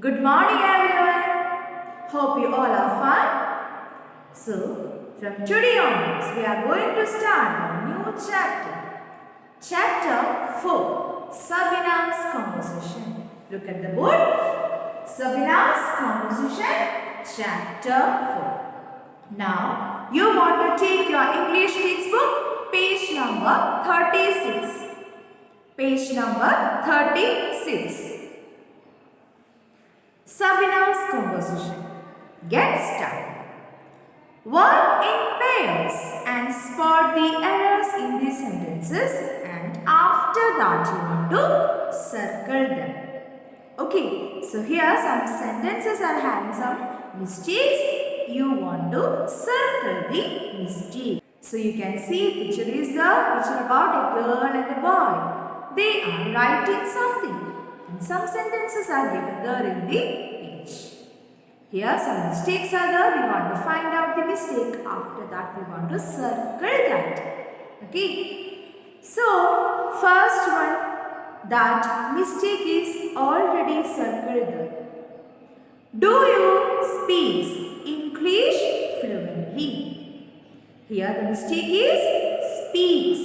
Good morning everyone. Hope you all are fine. So, from today onwards, we are going to start a new chapter. Chapter 4, Sabina's Composition. Look at the board. Sabina's Composition, Chapter 4. Now, you want to take your English textbook, page number 36. Page number 36. Sabina's composition. Get started. Work in pairs and spot the errors in the sentences, and after that you want to circle them. Okay, so here some sentences are having some mistakes. You want to circle the mistake. So you can see picture is the picture about a girl and a boy. They are writing something. And some sentences are given there in the page. Here some mistakes are there. We want to find out the mistake. After that we want to circle that. Okay. So first one, that mistake is already circled there. Do you speak English fluently? Here the mistake is speaks.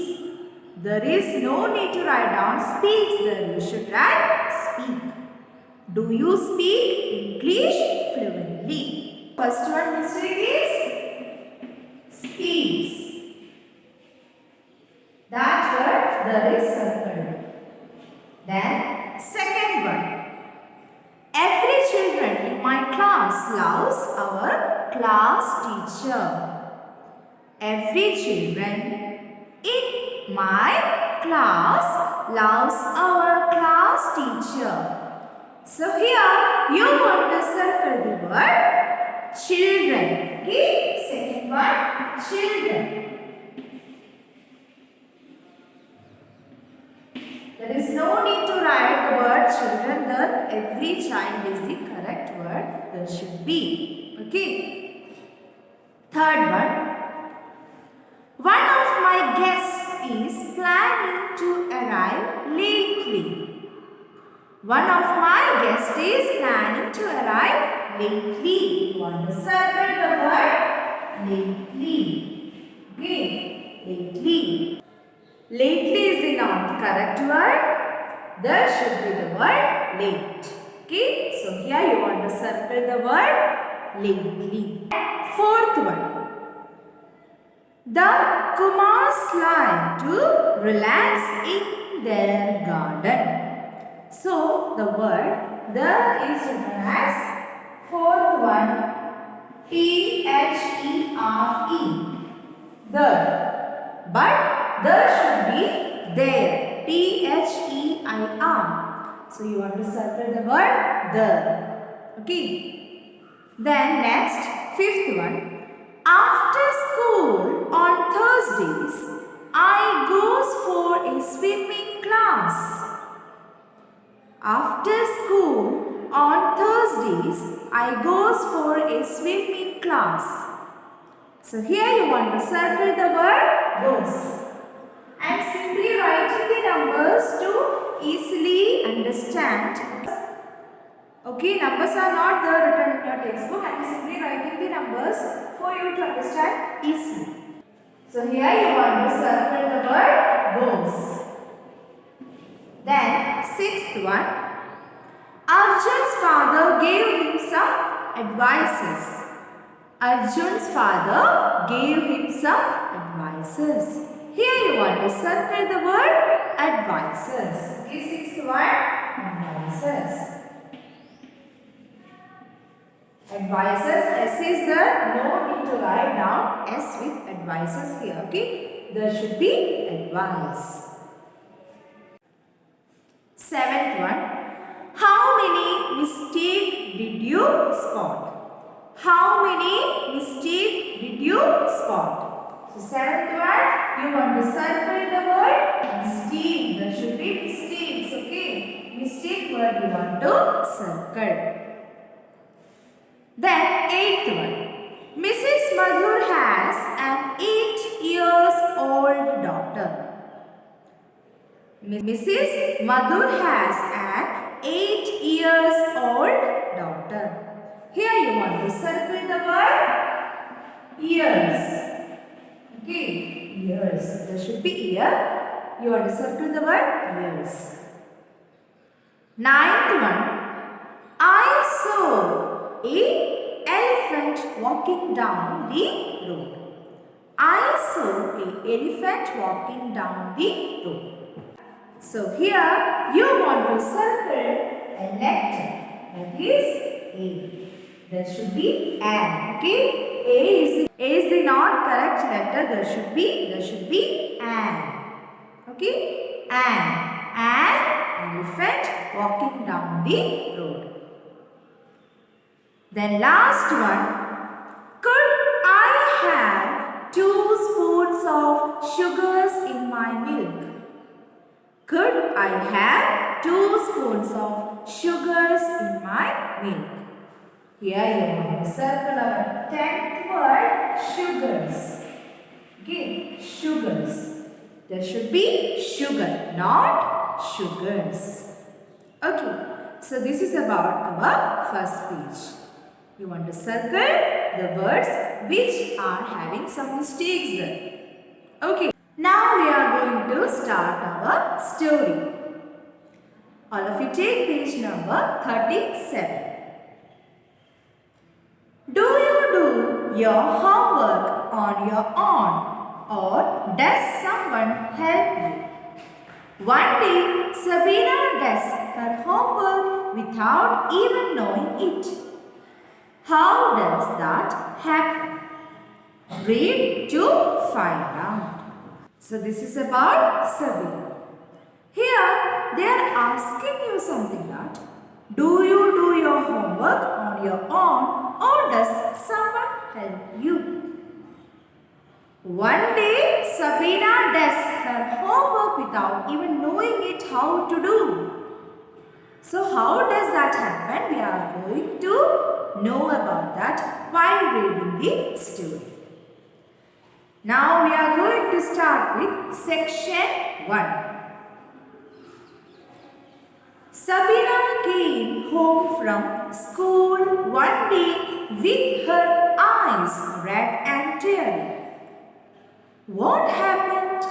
There is no need to write down speaks there. You should write speak. Do you speak English fluently? First one mistake is speaks. That word there is circled. Then second one. Every children in my class loves our class teacher. Every children in my class loves our class teacher. So here you want to circle the word children. Okay, second one, children. There is no need to write the word children there. Every child is the correct word there should be. Okay. Third one. One of my guests is planning to arrive lately. One of my guests is planning to arrive lately. You want to circle the word lately. Okay, lately. Lately is the not correct word. There should be the word late. Okay, so here you want to circle the word lately. Fourth one. The Kumars like to relax in their garden. So the word the is relax. Fourth one, T-H-E-R-E. The. But there should be there. T-H-E-I-R. So you want to circle the word the. Okay. Then next, fifth one. After school on Thursdays, I goes for a swimming class. After school on Thursdays, I goes for a swimming class. So here you want to circle the word goes. And simply writing the numbers to easily understand. Okay, numbers are not there written in your textbook. I am simply writing the numbers for you to understand easily. So here you want to circle the word goes. Then sixth one. Arjun's father gave him some advices. Arjun's father gave him some advices. Here you want to circle the word advices. Okay, sixth one, advices. Advices, S is there, no need to write down S with advices here, okay? There should be advice. Seventh one, how many mistakes did you spot? How many mistakes did you spot? So seventh one, you want to circle the word mistake. There should be mistakes, okay? Mistake word you want to circle. Then eighth one. Mrs. Madhur has an 8-year-old daughter. Mrs. Madhur has an 8-year-old you want to circle the word ears. Okay, ears. There should be ear. You want to circle the word ears. Ninth one. I saw a elephant walking down the road. I saw a elephant walking down the road. So here you want to circle a letter. That is A. There should be an. Okay. A is the not correct letter. There should be an. Okay. An elephant walking down the road. Then last one. Could I have 2 spoons of sugars in my milk? Could I have 2 spoons of sugars in my milk? Here you want to circle our 10th word, sugars. Okay, sugars. There should be sugar, not sugars. Okay, so this is about our first page. You want to circle the words which are having some mistakes there. Okay. Now we are going to start our story. All of you take page number 37. Do you do your homework on your own or does someone help you? One day, Sabina does her homework without even knowing it. How does that happen? Read to find out. So this is about Sabina. Here they are asking you something that do you do your homework on your own or does someone help you? One day Sabina does her homework without even knowing it how to do. So how does that happen? We are going to know about that while reading the story. Now we are going to start with section 1. Sabina came home from school one day with her eyes red and teary. What happened?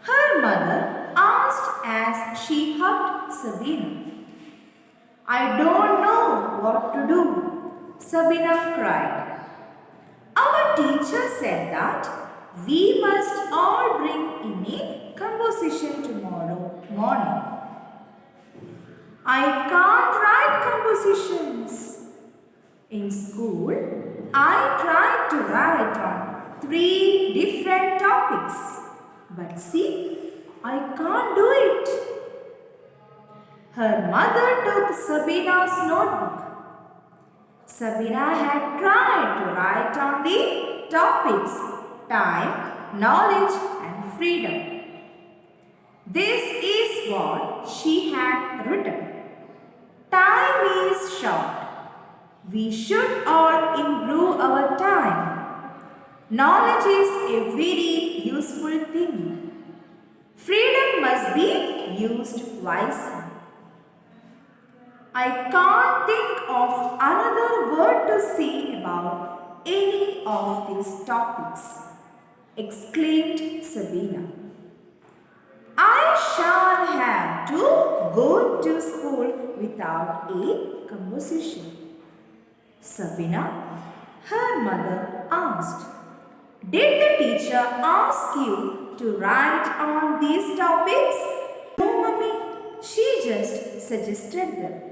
Her mother asked as she hugged Sabina. I don't know what to do, Sabina cried. Our teacher said that we must all bring in a composition tomorrow morning. I can't write compositions. In school, I tried to write on 3 different topics. But see, I can't do it. Her mother took Sabina's notebook. Sabina had tried to write on the topics time, knowledge and freedom. This is what she had written. Time is short. We should all improve our time. Knowledge is a very useful thing. Freedom must be used wisely. I can't think of another word to say about any of these topics, exclaimed Sabina. I shall have to go to school without a composition. Sabina, her mother asked. Did the teacher ask you to write on these topics? No, mummy. She just suggested them.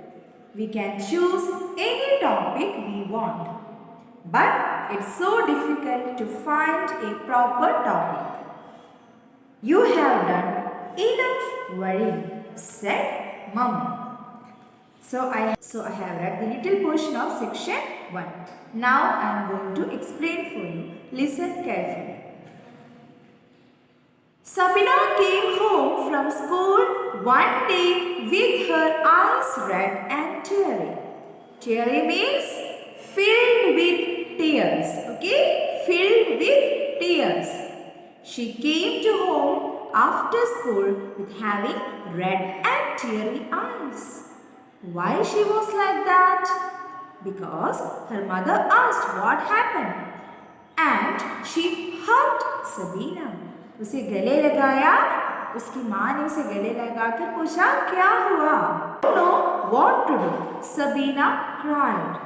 We can choose any topic we want. But it's so difficult to find a proper topic. You have done enough worrying, said Mummy. So I have read the little portion of section 1. Now I am going to explain for you. Listen carefully. Sabina came home from school one day with her eyes red and teary. Teary means filled with tears. Okay? Filled with tears. She came to home after school with having red and teary eyes. Why she was like that? because her mother asked what happened and she hugged Sabina. उसे गले लगाया, उसकी माँ ने उसे गले लगाकर पूछा क्या हुआ? No, what to do? Sabina cried.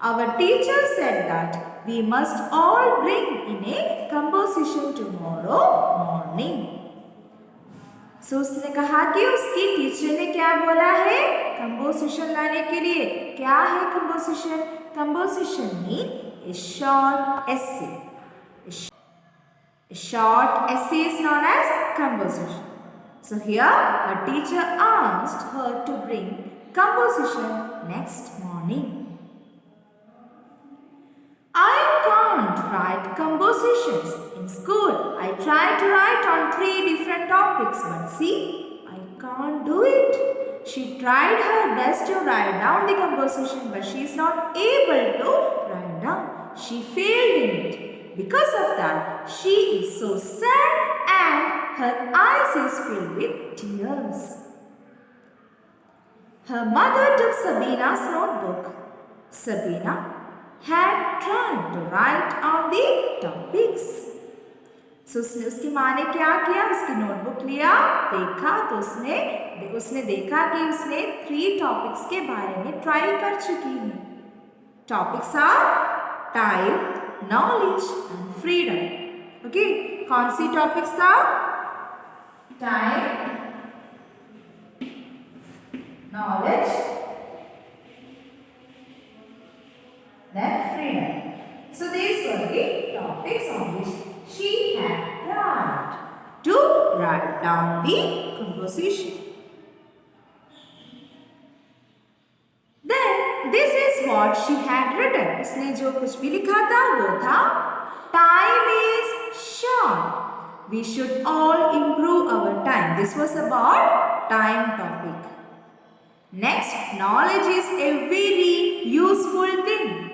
Our teacher said that we must all bring in a composition tomorrow morning. So उसने कहा कि उसकी टीचर ने क्या बोला है कंपोजिशन लाने के लिए. क्या है composition? Composition mean a short essay. A short essay is known as composition. So here her teacher asked her to bring composition next morning. I can't write compositions. In school, I tried to write on 3 different topics, but see, I can't do it. She tried her best to write down the composition, but she is not able to write down. She failed in it. Because of that, she is so sad and her eyes is filled with tears. Her mother took Sabina's notebook. Sabina had tried to write on the topics. So उसकी माँ ने क्या किया? उसकी notebook लिया, देखा तो उसने देखा कि उसने 3 टॉपिक्स के बारे में ट्राई कर चुकी है. Topics are time, knowledge and freedom. Okay, कौन सी टॉपिक्स था? Time, knowledge, then freedom. So these were the topics on which she had tried to write down the composition. Then this is what she had written. उसने जो कुछ भी लिखा था वो था time is short. We should all improve our time. This was about time topic. Next, knowledge is a very useful thing.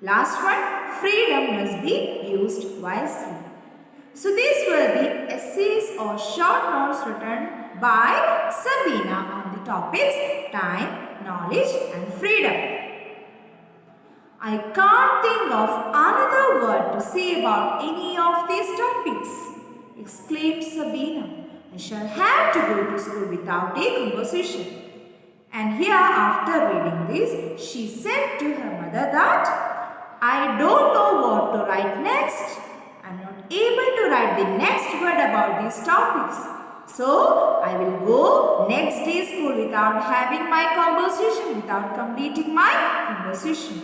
Last one, freedom must be used wisely. So these were the essays or short notes written by Sabina on the topics time, knowledge and freedom. I can't think of another word to say about any of these topics, exclaimed Sabina. I shall have to go to school without a composition. And here, after reading this, she said to her mother that I don't know what to write next. I'm not able to write the next word about these topics. So, I will go next day school without having my composition, without completing my composition.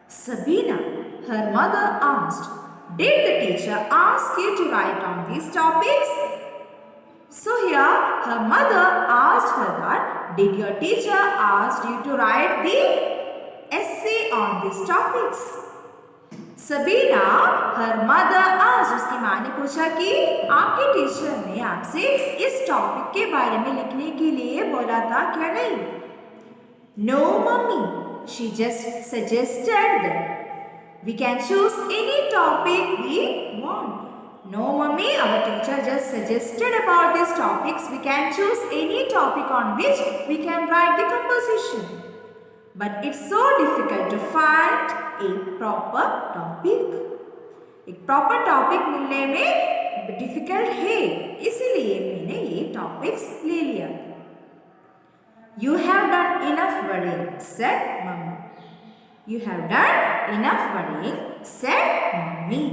Sabina, her mother asked, did the teacher ask you to write on these topics? So here, her mother asked her that, did your teacher ask you to write the essay on these topics? Sabina, her mother asked, उसकी माँ ने पूछा कि आपके teacher ने आपसे इस topic के बारे में लिखने के लिए बोला था क्या नहीं? No, mummy. She just suggested that we can choose any topic we want. No, mummy. Our teacher just suggested about these topics. We can choose any topic on which we can write the composition. But it's so difficult to find a proper topic. एक proper topic मिलने में difficult है, इसीलिए मैंने ये topics ले लिया. You have done enough worrying, said Mummy. You have done enough worrying, said Mummy.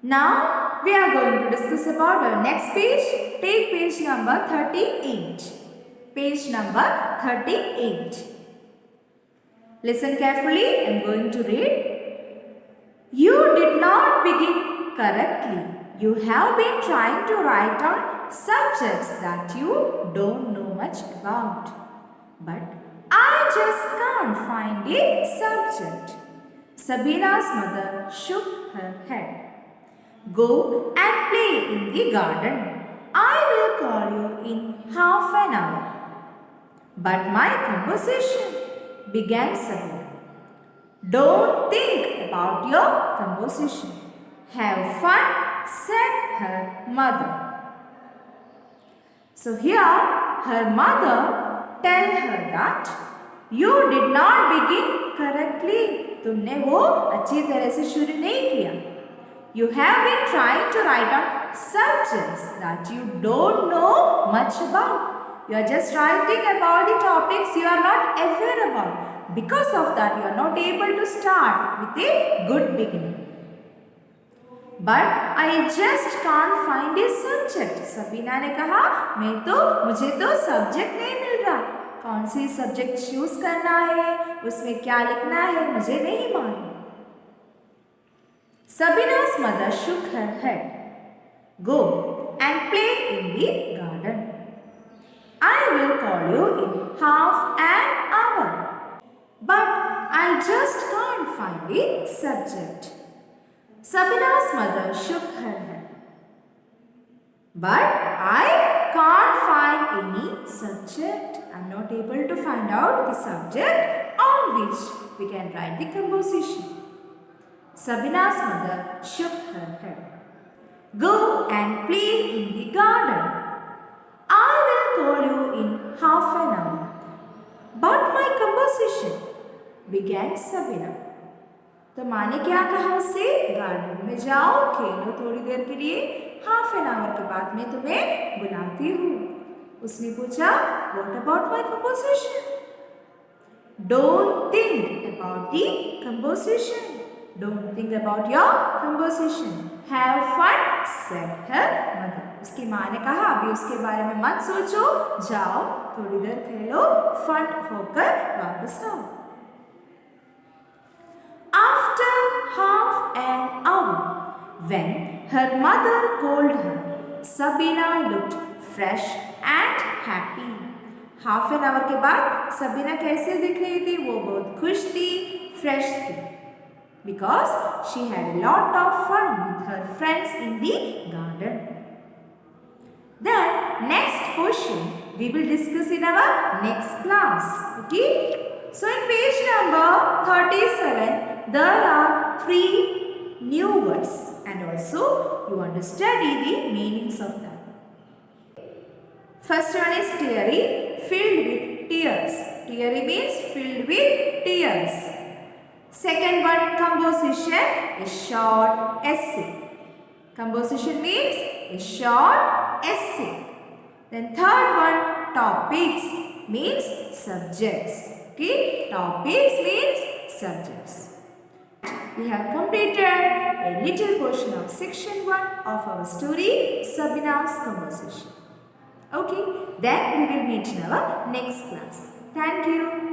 Now we are going to discuss about our next page. Take page number 38. Page number 38. Listen carefully. I am going to read. You did not begin correctly. You have been trying to write on subjects that you don't know much about. But I just can't find a subject. Sabina's mother shook her head. Go and play in the garden. I will call you in half an hour. But my composition, began Sabina. Don't think about your composition. Have fun, said her mother. So here her mother tell her that You did not begin correctly. तुमने वो अच्छी तरह से शुरू नहीं किया. You have been trying to write down subjects that you don't know much about. You are just writing about the topics you are not aware about. Because of that, you are not able to start with a good beginning. But I just can't find a subject. Sabina ने कहा मुझे तो subject नहीं मिल रहा. कौन सी subject choose करना है, उसमें क्या लिखना है, मुझे नहीं मालूम. Sabina's mother shook her head. Go and play in the garden. I will call you in half an hour. But I just can't find a subject. Sabina's mother shook her head. But I can't find any subject. I'm not able to find out the subject on which we can write the composition. Sabina's mother shook her head. Go and play in the garden. I will call you in half an hour. But my composition, began Sabina. तो माँ ने क्या कहा उससे? Garden में जाओ, खेलो थोड़ी देर के लिए, हाफ एन आवर के बाद मैं तुम्हें बुलाती हूँ. उसने पूछा, What about my composition? Don't think about the composition. Don't think about your composition. Have fun, said her mother. उसकी माँ ने कहा, अभी उसके बारे में मत सोचो, जाओ थोड़ी देर खेलो, फन होकर वापस आओ. After half an hour, when her mother called her, Sabina looked fresh and happy. Half an hour के बाद सबीना कैसे दिख रही थी? वो बहुत खुश थी, फ्रेश थी. Because she had a lot of fun with her friends in the garden. Then next portion we will discuss in our next class. Okay? So in page number 37 there are 3 new words and also you want to study the meanings of them. First one is teary, filled with tears. Teary means filled with tears. Second one, composition, a short essay. Composition means a short essay. Then third one, topics means subjects. Okay, topics means subjects. We have completed a little portion of section 1 of our story, Sabina's composition. Okay, then we will meet in our next class. Thank you.